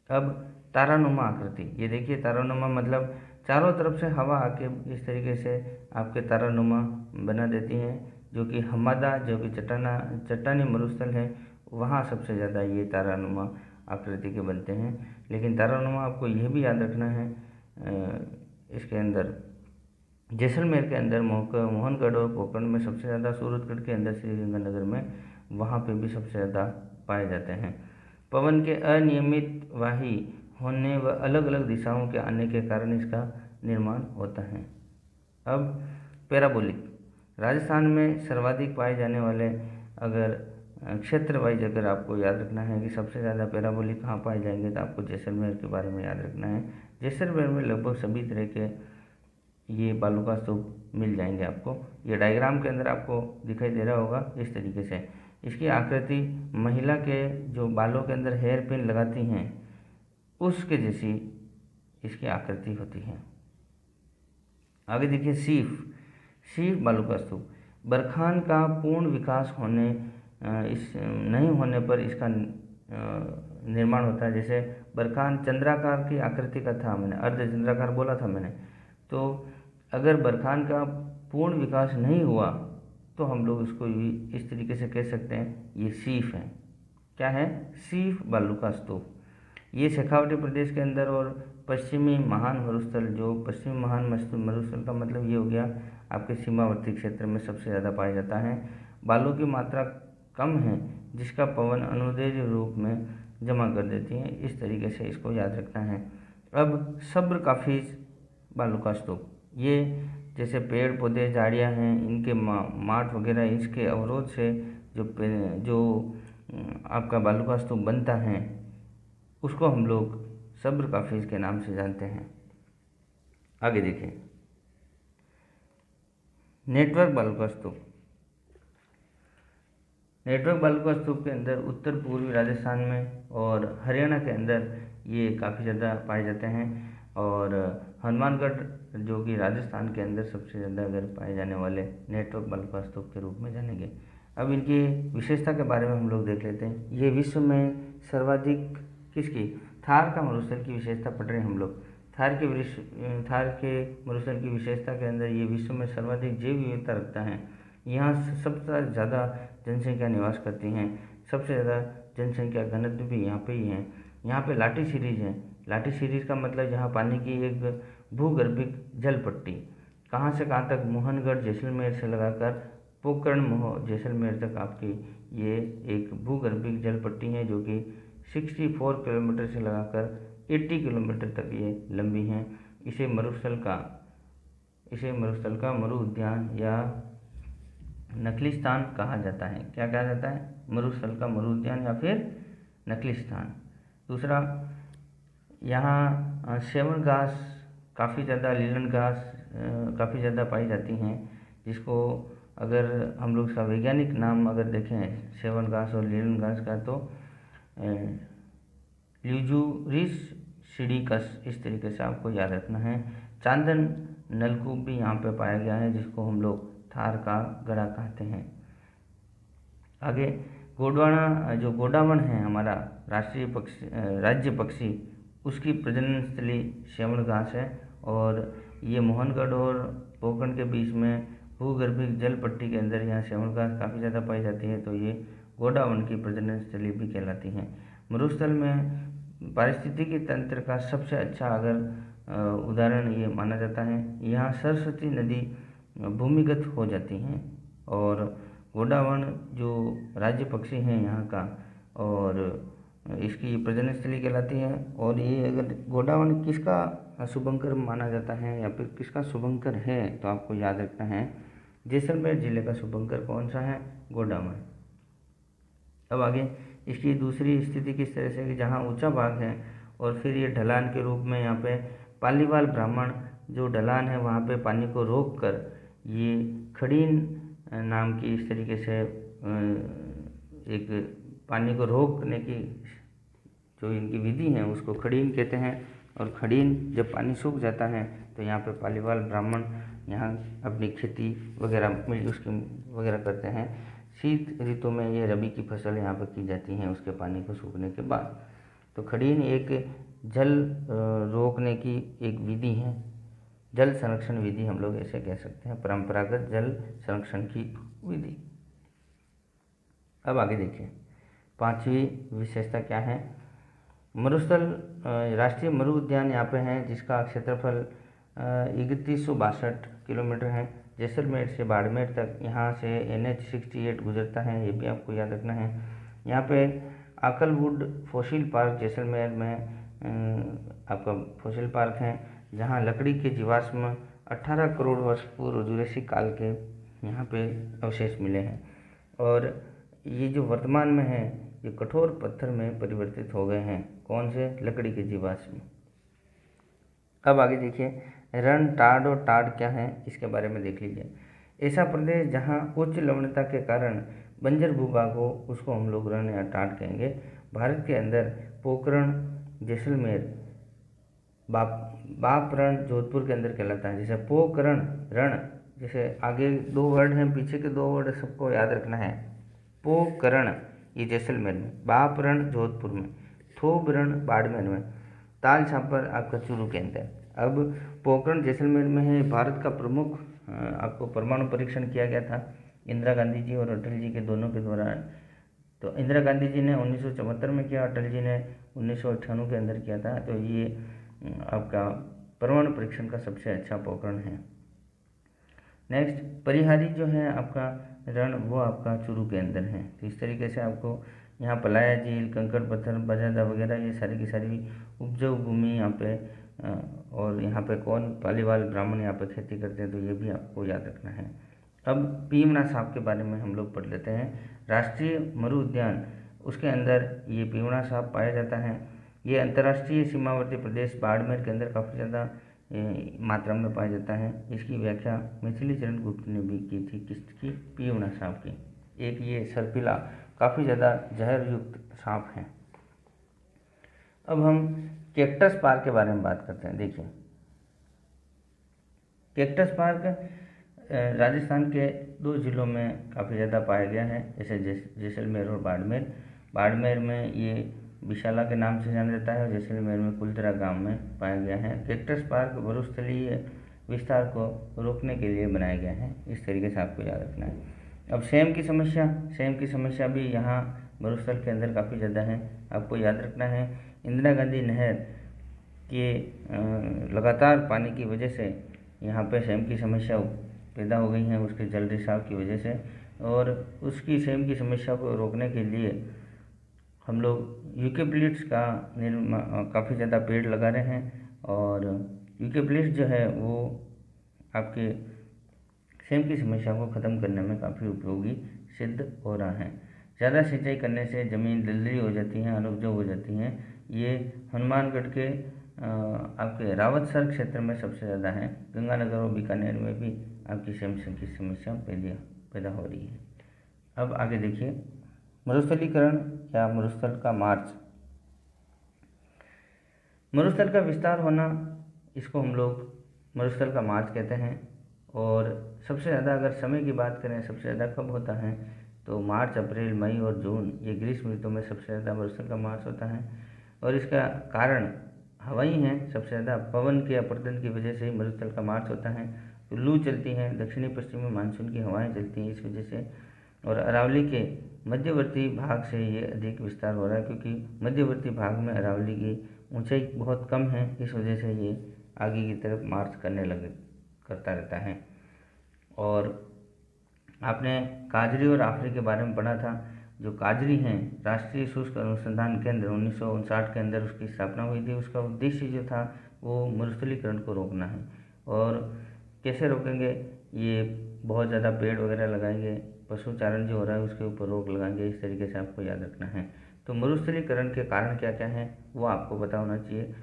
अब तारानुमा आकृति, ये देखिए तारानुमा मतलब चारों तरफ से हवा आके इस तरीके से आपके तारानुमा बना देती हैं, जो कि हमादा जो कि चट्टानी मरुस्थल है वहाँ सबसे ज़्यादा ये तारानुमा आकृति के बनते हैं। लेकिन तारानुमा आपको यह भी याद रखना है, इसके अंदर जैसलमेर के अंदर मोहनगढ़ और कोकण में सबसे ज़्यादा, सूरतगढ़ के अंदर श्रीगंगानगर में वहाँ पे भी सबसे ज़्यादा पाए जाते हैं। पवन के अनियमित वाही होने व अलग अलग दिशाओं के आने के कारण इसका निर्माण होता है। अब पैराबोलिक, राजस्थान में सर्वाधिक पाए जाने वाले अगर क्षेत्र वाइज अगर आपको याद रखना है कि सबसे ज़्यादा पैराबोलिक कहाँ पाए जाएंगे, तो आपको जैसलमेर के बारे में याद रखना है। जैसलमेर में लगभग सभी तरह के ये बालू का स्तूप मिल जाएंगे आपको। ये डायग्राम के अंदर आपको दिखाई दे रहा होगा इस तरीके से। इसकी आकृति महिला के जो बालों के अंदर हेयर पिन लगाती हैं उसके जैसी इसकी आकृति होती है। आगे देखिए शीफ बालू का स्तूप। बरखान का पूर्ण विकास होने इस नहीं होने पर इसका निर्माण होता है। जैसे बरखान चंद्राकार की आकृति का था, मैंने अर्ध चंद्राकार बोला था मैंने, तो अगर बरखान का पूर्ण विकास नहीं हुआ तो हम लोग इसको भी इस तरीके से कह सकते हैं ये शीफ है। क्या है? शीफ बालू का स्तूप। ये शेखावटी प्रदेश के अंदर और पश्चिमी महान मरुस्थल, जो पश्चिमी महान मरुस्थल का मतलब ये हो गया आपके सीमावर्ती क्षेत्र में सबसे ज़्यादा पाया जाता है। बालू की मात्रा कम है जिसका पवन अनुदैर्ध्य रूप में जमा कर देती है। इस तरीके से इसको याद रखना है। अब सब्र काफिज बालू का स्तूप, ये जैसे पेड़ पौधे झाड़ियाँ हैं इनके माठ वगैरह इसके अवरोध से जो आपका बालू का स्तूप बनता है उसको हम लोग सब्र काफिज के नाम से जानते हैं। आगे देखें नेटवर्क बालू का स्तूप। नेटवर्क बालू का स्तूप के अंदर उत्तर पूर्वी राजस्थान में और हरियाणा के अंदर ये काफ़ी ज़्यादा पाए जाते हैं। और हनुमानगढ़ जो कि राजस्थान के अंदर सबसे ज़्यादा अगर पाए जाने वाले नेटवर्क बालू का स्तूप के रूप में जानेंगे। अब इनकी विशेषता के बारे में हम लोग देख लेते हैं। ये विश्व में सर्वाधिक किसकी? थार का मरुस्थल की विशेषता पढ़ रहे हैं हम लोग। थार के मरुस्थल की विशेषता के अंदर ये विश्व में सर्वाधिक जैव विविधता रखता है। यहाँ सबसे ज़्यादा जनसंख्या निवास करती हैं। सबसे ज़्यादा जनसंख्या घनत्व भी यहाँ पे ही है। यहाँ पे लाटी सीरीज है। लाटी सीरीज का मतलब यहाँ पानी की एक भूगर्भिक जल पट्टी कहाँ से कहाँ तक, मोहनगढ़ जैसलमेर से लगाकर पोकरण जैसलमेर तक आपकी ये एक भूगर्भिक जल पट्टी है जो कि 64 किलोमीटर से लगाकर 80 किलोमीटर तक ये लंबी हैं। इसे मरुस्थल का मरु उद्यान या नकली स्थान कहा जाता है। क्या कहा जाता है? मरुस्थल का मरु उद्यान या फिर नकली स्थान। दूसरा, यहाँ सेवन घास काफ़ी ज़्यादा, लीलन घास काफ़ी ज़्यादा पाई जाती हैं, जिसको अगर हम लोग इसका वैज्ञानिक नाम अगर देखें सेवन घास और लीलन घास का तो ल्यूजुरिस सिडिकस, इस तरीके से आपको याद रखना है। चांदन नलकूप भी यहाँ पे पाया गया है जिसको हम लोग थार का गड़ा कहते हैं। आगे गोडावण है हमारा राज्य पक्षी, उसकी प्रजनन स्थली श्रवण घास है। और ये मोहनगढ़ और पोखरण के बीच में भूगर्भिक जल पट्टी के अंदर यहाँ श्रवण घास काफ़ी ज़्यादा पाई जाती है, तो ये गोडावण की प्रजनन स्थली भी कहलाती हैं। मरुस्थल में पारिस्थितिकी तंत्र का सबसे अच्छा अगर उदाहरण ये माना जाता है। यहाँ सरस्वती नदी भूमिगत हो जाती हैं और गोडावण जो राज्य पक्षी हैं यहाँ का और इसकी प्रजनन स्थली कहलाती है। और ये अगर गोडावण किसका शुभंकर माना जाता है या फिर किसका शुभंकर है तो आपको याद रखना है जैसलमेर जिले का शुभंकर कौन सा है? गोडावण। अब आगे इसकी दूसरी स्थिति किस तरह से कि जहाँ ऊंचा भाग है और फिर ये ढलान के रूप में यहाँ पे पालीवाल ब्राह्मण जो ढलान है वहाँ पे पानी को रोक कर ये खड़ीन नाम की इस तरीके से एक पानी को रोकने की जो इनकी विधि है उसको खड़ीन कहते हैं। और खड़ीन जब पानी सूख जाता है तो यहाँ पे पालीवाल ब्राह्मण यहाँ अपनी खेती वगैरह उसकी वगैरह करते हैं। शीत ऋतु में ये रबी की फसल यहाँ पर की जाती हैं उसके पानी को सूखने के बाद। तो खड़ीन एक जल रोकने की एक विधि है, जल संरक्षण विधि हम लोग ऐसे कह सकते हैं, परंपरागत जल संरक्षण की विधि। अब आगे देखिए पांचवी विशेषता क्या है? मरुस्थल राष्ट्रीय मरु उद्यान यहाँ पे है जिसका क्षेत्रफल 3162 किलोमीटर है। जैसलमेर से बाड़मेर तक यहाँ से NH 68 गुजरता है, ये भी आपको याद रखना है। यहाँ पे आकलवुड फॉसिल पार्क जैसलमेर में आपका फॉसिल पार्क है जहाँ लकड़ी के जीवाश्म 18 करोड़ वर्ष पूर्व जुरासिक काल के यहाँ पे अवशेष मिले हैं। और ये जो वर्तमान में है ये कठोर पत्थर में परिवर्तित हो गए हैं। कौन से? लकड़ी के जीवाश्म। अब आगे देखिए रण, टाड़ और टाड़ क्या है इसके बारे में देख लीजिए। ऐसा प्रदेश जहाँ उच्च लवणता के कारण बंजर भूभाग हो उसको हम लोग रण या टाड़ कहेंगे। भारत के अंदर पोखरण, जैसलमेर, बाप रण जोधपुर के अंदर कहलाता है। जैसे पोखरण, रण, जैसे आगे 2 वर्ड हैं, पीछे के 2 वर्ड सबको याद रखना है। पोखरण ये जैसलमेर में, बाप रण जोधपुर में, थोब रण बाड़मेर में, ताल छापर आपका चूरू के अंदर। अब पोखरण जैसलमेर में है। भारत का प्रमुख आपको परमाणु परीक्षण किया गया था इंदिरा गांधी जी और अटल जी के दोनों के दौरान। तो इंदिरा गांधी जी ने 1974 में किया, अटल जी ने 1998 के अंदर किया था। तो ये आपका परमाणु परीक्षण का सबसे अच्छा पोखरण है। नेक्स्ट परिहारी जो है आपका रण, वो आपका चूरू के अंदर है। तो इस तरीके से आपको यहाँ पलाया झील, कंकड़ पत्थर, बजादा वगैरह ये सारी की सारी उपजाऊ भूमि यहाँ पे और यहाँ पे कौन पालीवाल ब्राह्मण यहाँ पे खेती करते हैं, तो ये भी आपको याद रखना है। अब पीवना सांप के बारे में हम लोग पढ़ लेते हैं। राष्ट्रीय मरु उद्यान, उसके अंदर ये पीवना सांप पाया जाता है। ये अंतर्राष्ट्रीय सीमावर्ती प्रदेश बाड़मेर के अंदर काफ़ी ज़्यादा मात्रा में पाया जाता है। इसकी व्याख्या मिथिली चरण गुप्त ने भी की थी, किसकी? पीवना सांप की। एक ये सर्पिला काफ़ी ज़्यादा जहर युक्त सांप है। अब हम कैक्टस पार्क के बारे में बात करते हैं। देखिए कैक्टस पार्क राजस्थान के 2 जिलों में काफ़ी ज़्यादा पाया गया है, जैसे जैसलमेर और बाड़मेर। बाड़मेर में ये विशाला के नाम से जाना जाता है और जैसलमेर में कुलतरा गांव में पाया गया है। कैक्टस पार्क मरुस्थलीय विस्तार को रोकने के लिए बनाया गया है। इस तरीके से आपको याद रखना है। अब सेम की समस्या भी यहाँ मरुस्थल के अंदर काफ़ी ज़्यादा है, आपको याद रखना है। इंदिरा गांधी नहर के लगातार पानी की वजह से यहाँ पे सेम की समस्या पैदा हो गई है, उसके जल रिसाव की वजह से। और उसकी सेम की समस्या को रोकने के लिए हम लोग यूकेलिप्टस का काफ़ी ज़्यादा पेड़ लगा रहे हैं और यूकेलिप्टस जो है वो आपके सेम की समस्या को ख़त्म करने में काफ़ी उपयोगी सिद्ध हो रहा है। ज़्यादा सिंचाई करने से ज़मीन दलदली हो जाती हैं, अनुपजाऊ हो जाती हैं। ये हनुमानगढ़ के आपके रावतसर क्षेत्र में सबसे ज़्यादा है। गंगानगर और बीकानेर में भी आपकी सेम की समस्या पैदा हो रही है। अब आगे देखिए मरुस्थलीकरण या मरुस्थल का मार्च। मरुस्थल का विस्तार होना, इसको हम लोग मरुस्थल का मार्च कहते हैं। और सबसे ज़्यादा अगर समय की बात करें, सबसे ज़्यादा कब होता है, तो मार्च, अप्रैल, मई और जून, ये ग्रीष्म ऋतु में सबसे ज़्यादा मरुस्थल का मार्च होता है। और इसका कारण हवाई हैं, सबसे ज़्यादा पवन के अपर्दन की वजह से ही मरुस्थल का मार्च होता है। तो लू चलती है, दक्षिणी पश्चिमी मानसून की हवाएं चलती हैं इस वजह से। और अरावली के मध्यवर्ती भाग से ये अधिक विस्तार हो रहा है, क्योंकि मध्यवर्ती भाग में अरावली की ऊंचाई बहुत कम है, इस वजह से ये आगे की तरफ मार्च करता रहता है। और आपने काजरी और आफरी के बारे में पढ़ा था। जो काजरी हैं, राष्ट्रीय शुष्क अनुसंधान केंद्र, 1959 के अंदर उसकी स्थापना हुई थी। उसका उद्देश्य जो था वो मरुस्थलीकरण को रोकना है। और कैसे रोकेंगे? ये बहुत ज़्यादा पेड़ वगैरह लगाएंगे, पशुचारण जो हो रहा है उसके ऊपर रोक लगाएंगे। इस तरीके से आपको याद रखना है। तो मरुस्थलीकरण के कारण क्या क्या हैं वो आपको पता होना चाहिए।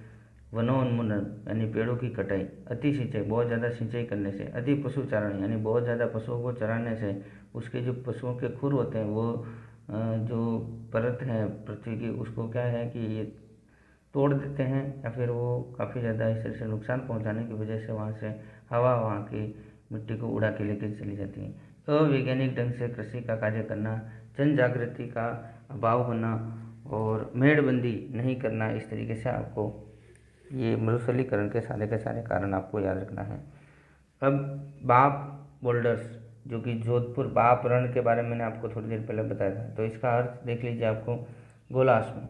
वनोन्मूलन यानी पेड़ों की कटाई, अति सिंचाई, बहुत ज़्यादा सिंचाई करने से, अति पशुचारण यानी बहुत ज़्यादा पशुओं को चराने से उसके जो पशुओं के खुर होते हैं वो जो परत है पृथ्वी की, उसको क्या है कि ये तोड़ देते हैं या फिर वो काफ़ी ज़्यादा इस तरह से नुकसान पहुंचाने की वजह से वहाँ से हवा वहाँ की मिट्टी को उड़ा के लेकर चली जाती है। अवैज्ञानिक ढंग से कृषि का कार्य करना, जन जागृति का अभाव होना और मेड़बंदी नहीं करना, इस तरीके से आपको ये मरुस्थलीकरण के सारे कारण आपको याद रखना है। अब बाप बोल्डर्स, जो कि जोधपुर बाप रण के बारे में मैंने आपको थोड़ी देर पहले बताया था, तो इसका अर्थ देख लीजिए आपको। गोलास में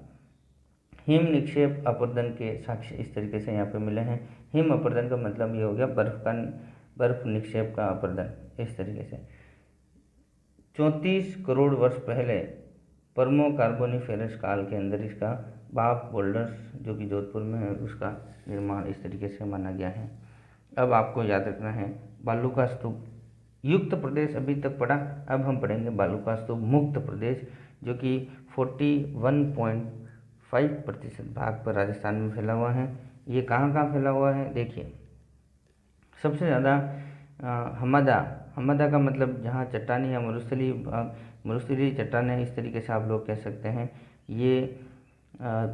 हिम निक्षेप अपरदन के साक्ष्य इस तरीके से यहाँ पे मिले हैं। हिम अपरदन का मतलब ये हो गया बर्फ निक्षेप का अपरदन, इस तरीके से। 34 करोड़ वर्ष पहले परमो कार्बोनिफेरस काल के अंदर इसका बाप बोल्डर्स, जो कि जोधपुर में है, उसका निर्माण इस तरीके से माना गया है। अब आपको याद रखना है बालूका स्तूप युक्त प्रदेश अभी तक पढ़ा। अब हम पढ़ेंगे बालूका स्तूप मुक्त प्रदेश, जो कि 41.5% भाग पर राजस्थान में फैला हुआ है। ये कहाँ कहाँ फैला हुआ है देखिए। सबसे ज़्यादा हमदा हमदा का मतलब जहाँ चट्टानी या मरुस्थलीय चट्टानें, इस तरीके से आप लोग कह सकते हैं। ये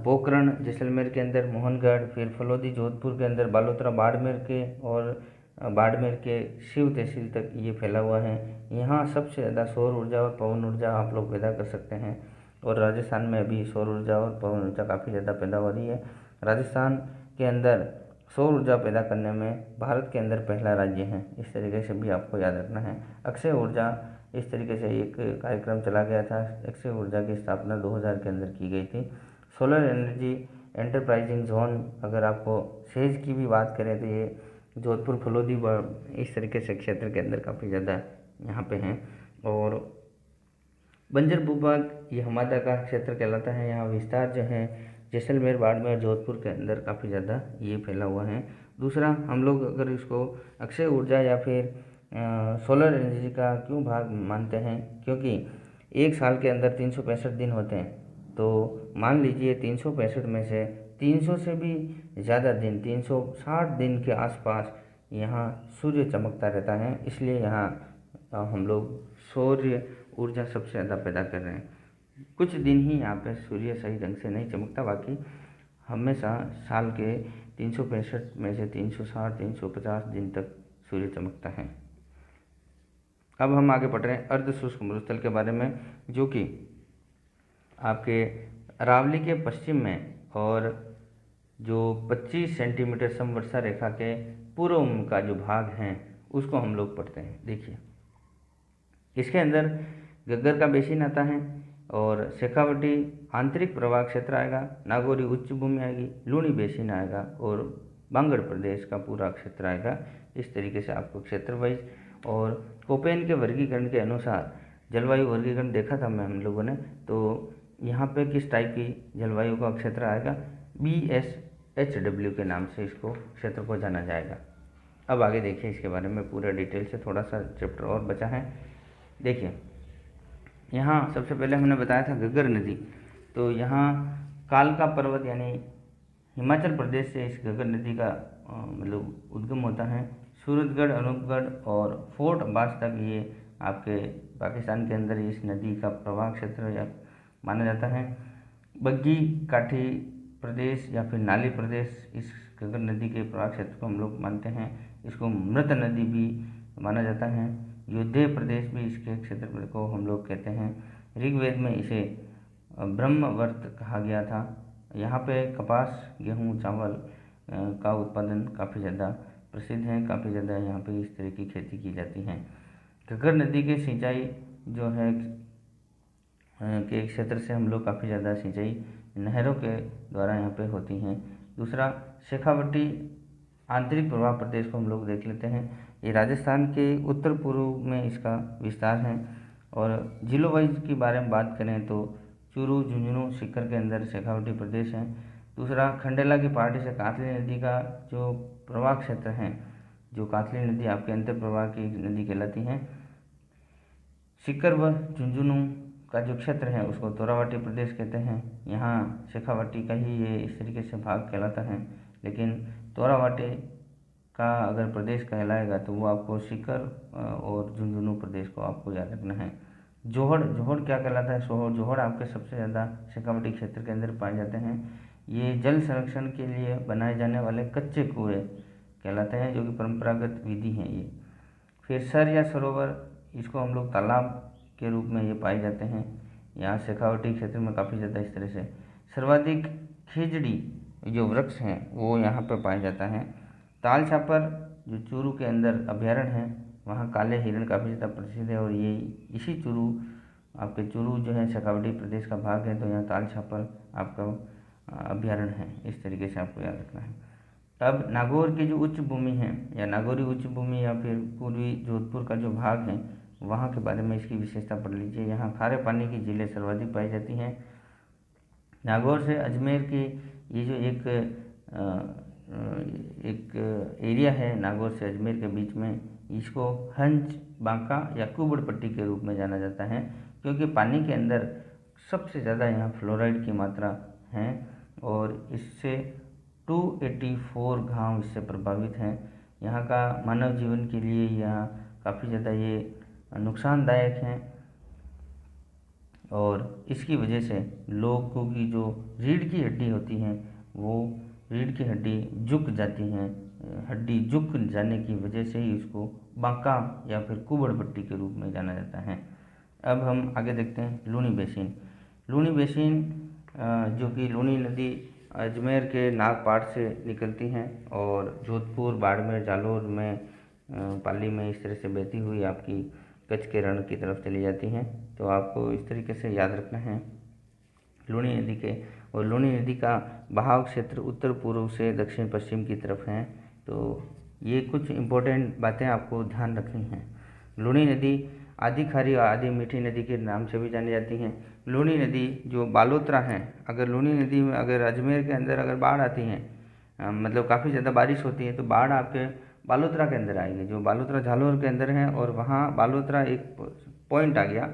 पोखरण जैसलमेर के अंदर, मोहनगढ़, फिर फलोदी जोधपुर के अंदर, बालोतरा बाड़मेर के और बाड़मेर के शिव तहसील तक ये फैला हुआ है। यहाँ सबसे ज़्यादा सौर ऊर्जा और पवन ऊर्जा आप लोग पैदा कर सकते हैं। और राजस्थान में अभी सौर ऊर्जा और पवन ऊर्जा काफ़ी ज़्यादा पैदा हो रही है। राजस्थान के अंदर सौर ऊर्जा पैदा करने में भारत के अंदर पहला राज्य है। इस तरीके से भी आपको याद रखना है। अक्षय ऊर्जा, इस तरीके से एक कार्यक्रम चला गया था। अक्षय ऊर्जा की स्थापना 2000 के अंदर की गई थी। सोलर एनर्जी एंटरप्राइजिंग जोन, अगर आपको सेज की भी बात करें तो ये जोधपुर, फलोदी, इस तरीके से क्षेत्र के अंदर काफ़ी ज़्यादा यहाँ पे हैं। और बंजर भूभाग ये हमदा का क्षेत्र कहलाता है। यहाँ विस्तार जो है जैसलमेर, बाड़मेर, जोधपुर के अंदर काफ़ी ज़्यादा ये फैला हुआ है। दूसरा, हम लोग अगर इसको अक्षय ऊर्जा या फिर सोलर एनर्जी का क्यों भाग मानते हैं, क्योंकि एक साल के अंदर 365 दिन होते हैं। तो मान लीजिए 365 में से 300 से भी ज़्यादा दिन, 360 दिन के आसपास यहाँ सूर्य चमकता रहता है। इसलिए यहाँ हम लोग सौर्य ऊर्जा सबसे ज़्यादा पैदा कर रहे हैं। कुछ दिन ही यहाँ पे सूर्य सही ढंग से नहीं चमकता, बाकी हमेशा साल के 365 में से 360, 350 दिन तक सूर्य चमकता है। अब हम आगे बढ़ रहे हैं अर्ध शुष्क मरुस्थल के बारे में, जो कि आपके अरावली के पश्चिम में और जो 25 सेंटीमीटर समवर्षा रेखा के पूर्व का जो भाग है उसको हम लोग पढ़ते हैं। देखिए, इसके अंदर गग्गर का बेसिन आता है और शेखावटी आंतरिक प्रवाह क्षेत्र आएगा, नागौरी उच्च भूमि आएगी, लूणी बेसिन आएगा और बांगड़ प्रदेश का पूरा क्षेत्र आएगा। इस तरीके से आपको क्षेत्र वाइज और कोपेन के वर्गीकरण के अनुसार जलवायु वर्गीकरण देखा था हम लोगों ने। तो यहाँ पे किस टाइप की जलवायु का क्षेत्र आएगा, BSHW के नाम से इसको क्षेत्र को जाना जाएगा। अब आगे देखिए, इसके बारे में पूरा डिटेल से थोड़ा सा चैप्टर और बचा है। देखिए, यहाँ सबसे पहले हमने बताया था गग्गर नदी। तो यहाँ कालका पर्वत यानी हिमाचल प्रदेश से इस गग्गर नदी का मतलब उद्गम होता है। सूरतगढ़, अनूपगढ़ और फोर्ट अब्बास तक ये आपके पाकिस्तान के अंदर इस नदी का प्रवाह क्षेत्र या माना जाता है। बग्गी काठी प्रदेश या फिर नाली प्रदेश इस गग्गर नदी के प्रवाह क्षेत्र को हम लोग मानते हैं। इसको मृत नदी भी माना जाता है। युद्धेय प्रदेश भी इसके क्षेत्र को हम लोग कहते हैं। ऋग्वेद में इसे ब्रह्मवर्त कहा गया था। यहाँ पे कपास, गेहूँ, चावल का उत्पादन काफ़ी ज़्यादा प्रसिद्ध है। काफ़ी ज़्यादा यहाँ पे इस तरह की खेती की जाती है। घग्गर नदी की सिंचाई जो है के क्षेत्र से हम लोग काफ़ी ज़्यादा सिंचाई नहरों के द्वारा यहाँ पे होती हैं। दूसरा, शेखावटी आंतरिक प्रवाह प्रदेश को हम लोग देख लेते हैं। ये राजस्थान के उत्तर पूर्व में इसका विस्तार है। और जिलों वाइज की बारे में बात करें तो चूरू, झुंझुनू, सीकर के अंदर शेखावटी प्रदेश है। दूसरा, खंडेला की पहाड़ी से कातली नदी का जो प्रवाह क्षेत्र है, जो कातली नदी आपके अंतर प्रवाह की नदी कहलाती है। सीकर व झुंझुनू का जो क्षेत्र है उसको तोरावटी प्रदेश कहते हैं। यहाँ शेखावटी का ही ये इस तरीके से भाग कहलाता है। लेकिन तोरावटी का अगर प्रदेश कहलाएगा तो वो आपको सीकर और झुंझुनू प्रदेश को आपको याद रखना है। जोहड़, जोहड़ क्या कहलाता है, जोहड़ आपके सबसे ज़्यादा शेखावटी क्षेत्र के अंदर पाए जाते हैं। ये जल संरक्षण के लिए बनाए जाने वाले कच्चे कुएँ कहलाते हैं, जो कि परंपरागत विधि है ये। फिर सर या सरोवर, इसको हम लोग तालाब के रूप में ये पाए जाते हैं। यहाँ शेखावटी क्षेत्र में काफ़ी ज़्यादा इस तरह से सर्वाधिक खिजड़ी जो वृक्ष हैं वो यहाँ पर पाया जाता है। ताल छापर जो चूरू के अंदर अभ्यारण्य है, वहाँ काले हिरण काफ़ी ज़्यादा प्रसिद्ध है। और ये इसी चूरू, आपके चूरू जो है शेखावटी प्रदेश का भाग है, तो यहाँ ताल छापर आपका अभ्यारण्य है। इस तरीके से आपको याद रखना है। अब नागौर की जो उच्च भूमि है या नागौरी उच्च भूमि या फिर पूर्वी जोधपुर का जो भाग है, वहाँ के बारे में इसकी विशेषता पढ़ लीजिए। यहाँ खारे पानी की झीलें सर्वाधिक पाई जाती हैं। नागौर से अजमेर की ये जो एक एरिया है नागौर से अजमेर के बीच में, इसको हंच, बांका या कुबड़ पट्टी के रूप में जाना जाता है, क्योंकि पानी के अंदर सबसे ज़्यादा यहाँ फ्लोराइड की मात्रा है और इससे 284 गांव इससे प्रभावित हैं। यहाँ का मानव जीवन के लिए यहाँ काफ़ी ज़्यादा ये नुकसानदायक हैं और इसकी वजह से लोगों की जो रीढ़ की हड्डी होती हैं वो रीढ़ की हड्डी झुक जाती हैं, हड्डी झुक जाने की वजह से ही उसको बांका या फिर कुबड़ पट्टी के रूप में जाना जाता है। अब हम आगे देखते हैं लूनी बेसिन। लूनी बेसिन जो कि लूनी नदी अजमेर के नागपाट से निकलती हैं और जोधपुर, बाड़मेर, जालौर में, पाली में इस तरह से बहती हुई आपकी कच्छ के रण की तरफ चली जाती हैं। तो आपको इस तरीके से याद रखना है लूनी नदी के। और लूनी नदी का बहाव क्षेत्र उत्तर पूर्व से दक्षिण पश्चिम की तरफ है। तो ये कुछ इम्पोर्टेंट बातें आपको ध्यान रखनी हैं। लूनी नदी आधी खारी और आधी मीठी नदी के नाम से भी जानी जाती हैं। लूनी नदी जो बालोतरा है, अगर लूनी नदी में अगर अजमेर के अंदर अगर बाढ़ आती है, मतलब काफ़ी ज़्यादा बारिश होती है, तो बाढ़ आपके बालोतरा के अंदर आएगी, जो बालोतरा झालोर के अंदर है। और वहाँ बालोतरा एक पॉइंट आ गया,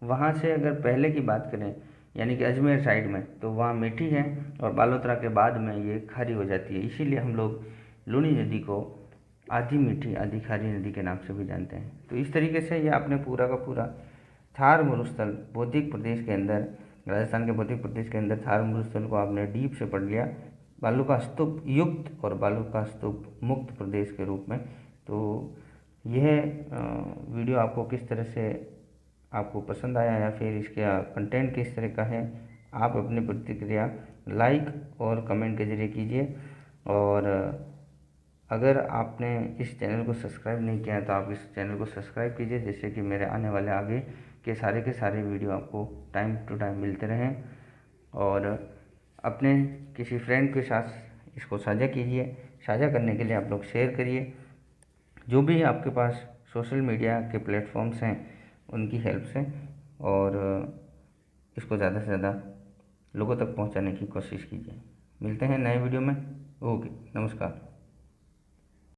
वहाँ से अगर पहले की बात करें यानी कि अजमेर साइड में, तो वहाँ मीठी है और बालोतरा के बाद में ये खारी हो जाती है। इसीलिए हम लोग लूनी नदी को आधी मीठी आधी खारी नदी के नाम से भी जानते हैं। तो इस तरीके से ये आपने पूरा का पूरा थार मरुस्थल बौद्धिक प्रदेश के अंदर, राजस्थान के बौद्धिक प्रदेश के अंदर थार मरुस्थल को आपने डीप से पढ़ लिया, बालू का स्तूप युक्त और बालू का स्तूप मुक्त प्रदेश के रूप में। तो यह वीडियो आपको किस तरह से आपको पसंद आया या फिर इसका कंटेंट किस तरह का है, आप अपनी प्रतिक्रिया लाइक और कमेंट के ज़रिए कीजिए। और अगर आपने इस चैनल को सब्सक्राइब नहीं किया तो आप इस चैनल को सब्सक्राइब कीजिए, जिससे कि मेरे आने वाले आगे के सारे वीडियो आपको टाइम टू टाइम मिलते रहें। और अपने किसी फ्रेंड के साथ इसको साझा कीजिए। साझा करने के लिए आप लोग शेयर करिए, जो भी आपके पास सोशल मीडिया के प्लेटफॉर्म्स हैं उनकी हेल्प से, और इसको ज़्यादा से ज़्यादा लोगों तक पहुंचाने की कोशिश कीजिए। मिलते हैं नए वीडियो में। ओके, नमस्कार।